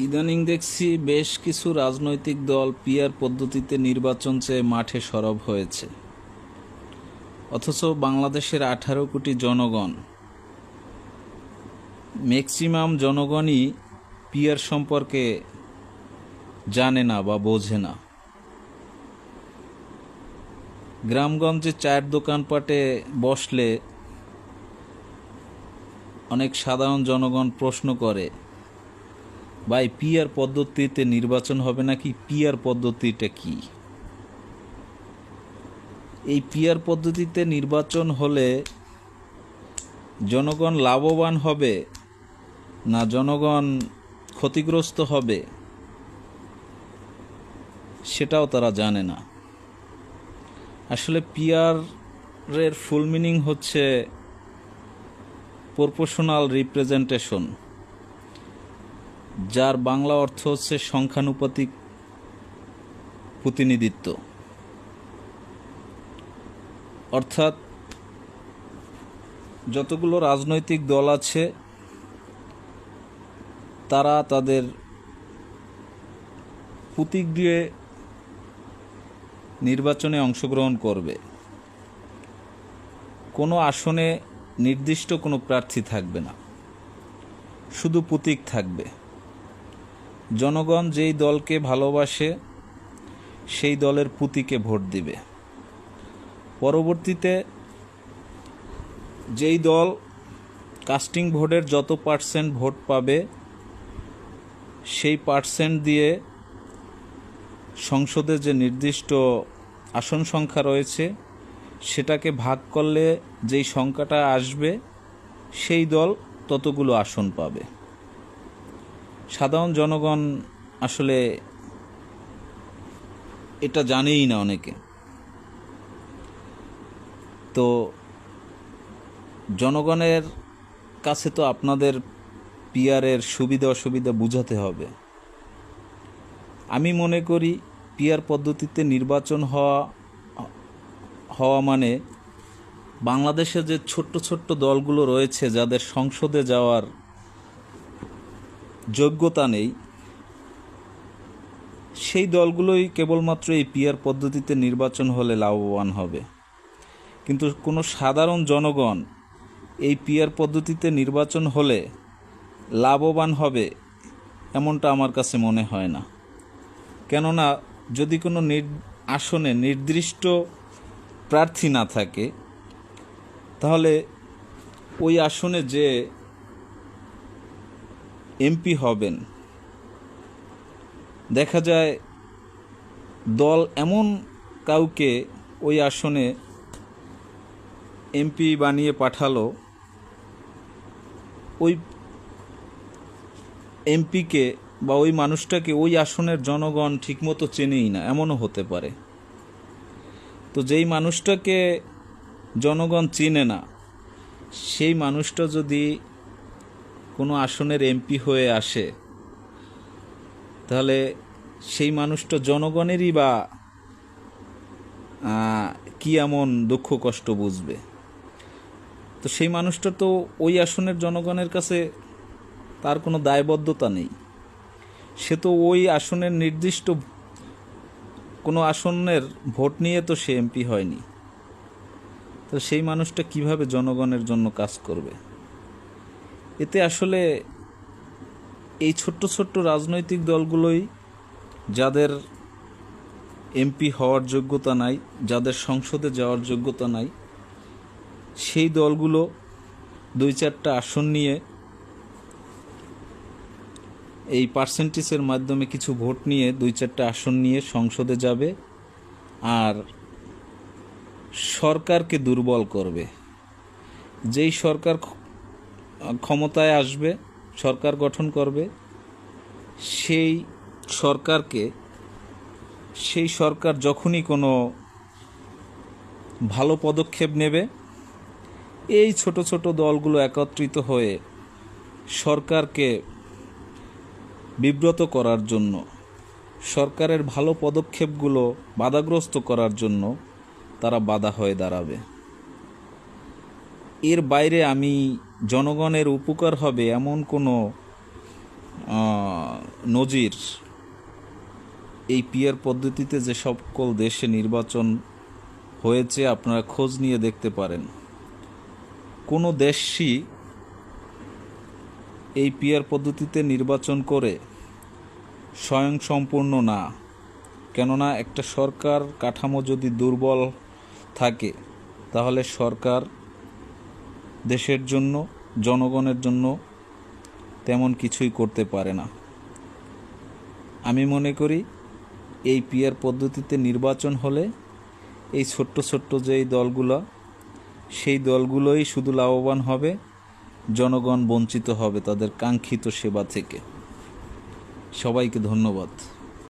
ইদানিং দেখছি বেশ কিছু রাজনৈতিক দল পিআর পদ্ধতিতে নির্বাচন চেয়ে মাঠে সরব হয়েছে। অথচ বাংলাদেশের 18 কোটি জনগণ, ম্যাক্সিমাম জনগণই পিআর সম্পর্কে জানে না বা বোঝে না। গ্রামগঞ্জে চায়ের দোকানপাটে বসলে অনেক সাধারণ জনগণ প্রশ্ন করে, ভাই পিআর পদ্ধতিতে নির্বাচন হবে নাকি? পিআর পদ্ধতিটা কি? এই পিআর পদ্ধতিতে নির্বাচন হলে জনগণ লাভবান হবে না জনগণ ক্ষতিগ্রস্ত হবে সেটাও তারা জানে না। আসলে পিআরের ফুল মিনিং হচ্ছে প্রপোর্শনাল রিপ্রেজেন্টেশন, যার বাংলা অর্থ হচ্ছে সংখ্যানুপাতিক প্রতিনিধিত্ব। অর্থাৎ যতগুলো রাজনৈতিক দল আছে তারা তাদের প্রতীক দিয়ে নির্বাচনে অংশগ্রহণ করবে। কোনো আসনে নির্দিষ্ট কোনো প্রার্থী থাকবে না, শুধু প্রতীক থাকবে। জনগণ যেই দলকে ভালোবাসে সেই দলের প্রতীকে ভোট দিবে। পরবর্তীতে যেই দল কাস্টিং ভোটের যত পার্সেন্ট ভোট পাবে সেই পার্সেন্ট দিয়ে সংসদে যে নির্দিষ্ট আসন সংখ্যা রয়েছে সেটাকে ভাগ করলে যেই সংখ্যাটা আসবে সেই দল ততগুলো আসন পাবে। সাধারণ জনগণ আসলে এটা জানেই না অনেকে। তো জনগণের কাছে তো আপনাদের পিআরের সুবিধা অসুবিধা বুঝাতে হবে। আমি মনে করি পিআর পদ্ধতিতে নির্বাচন হওয়া মানে বাংলাদেশে যে ছোট্ট ছোট্ট দলগুলো রয়েছে যাদের সংসদে যাওয়ার যোগ্যতা নেই, সেই দলগুলোই কেবলমাত্র এই পিআর পদ্ধতিতে নির্বাচন হলে লাভবান হবে। কিন্তু কোনো সাধারণ জনগণ এই পিআর পদ্ধতিতে নির্বাচন হলে লাভবান হবে এমনটা আমার কাছে মনে হয় না। কেননা যদি কোনো আসনে নির্দিষ্ট প্রার্থী না থাকে তাহলে ওই আসনে যে এমপি হবেন, দেখা যায় দল এমন কাউকে ওই আসনে এমপি বানিয়ে পাঠালো, ওই এমপিকে বা ওই মানুষটাকে ওই আসনের জনগণ ঠিকমতো চেনেই না, এমনও হতে পারে। তো যেই মানুষটাকে জনগণ চিনে না সেই মানুষটা যদি কোনো আসনের এমপি হয়ে আসে তাহলে সেই মানুষটা জনগণেরই বা কি এমন দুঃখ কষ্ট বুঝবে? তো সেই মানুষটা তো ওই আসনের জনগণের কাছে তার কোনো দায়বদ্ধতা নেই। সে তো ওই আসনের নির্দিষ্ট কোনো আসনের ভোট নিয়ে তো সে এমপি হয়নি। তো সেই মানুষটা কিভাবে জনগণের জন্য কাজ করবে? এতে আসলে এই ছোট্ট ছোট্ট রাজনৈতিক দলগুলোই, যাদের এমপি হওয়ার যোগ্যতা নাই, যাদের সংসদে যাওয়ার যোগ্যতা নাই, সেই দলগুলো 2-4টা আসন নিয়ে এই পার্সেন্টেজের মাধ্যমে কিছু ভোট নিয়ে 2-4টা আসন নিয়ে সংসদে যাবে আর সরকারকে দুর্বল করবে। যেই সরকার ক্ষমতায় আসবে, সরকার গঠন করবে, সেই সরকার যখনই কোনো ভালো পদক্ষেপ নেবে, এই ছোট ছোট দলগুলো একত্রিত হয়ে সরকারকে বিব্রত করার জন্য, সরকারের ভালো পদক্ষেপগুলো বাধাগ্রস্ত করার জন্য তারা বাধা হয়ে দাঁড়াবে। এর বাইরে আমি জনগণের উপকার হবে এমন কোনো নজির এই পিআর পদ্ধতিতে যে সকল দেশে নির্বাচন হয়েছে আপনারা খোঁজ নিয়ে দেখতে পারেন। কোনো দেশই এই পিআর পদ্ধতিতে নির্বাচন করে স্বয়ংসম্পূর্ণ না। কেননা একটা সরকার কাঠামো যদি দুর্বল থাকে তাহলে সরকার দেশের জন্য, জনগণের জন্য তেমন কিছুই করতে পারে না। আমি মনে করি এই পিআর পদ্ধতিতে নির্বাচন হলে এই ছোট্ট ছোট্ট যেই দলগুলো, সেই দলগুলোই শুধু লাভবান হবে, জনগণ বঞ্চিত হবে তাদের কাঙ্ক্ষিত সেবা থেকে। সবাইকে ধন্যবাদ।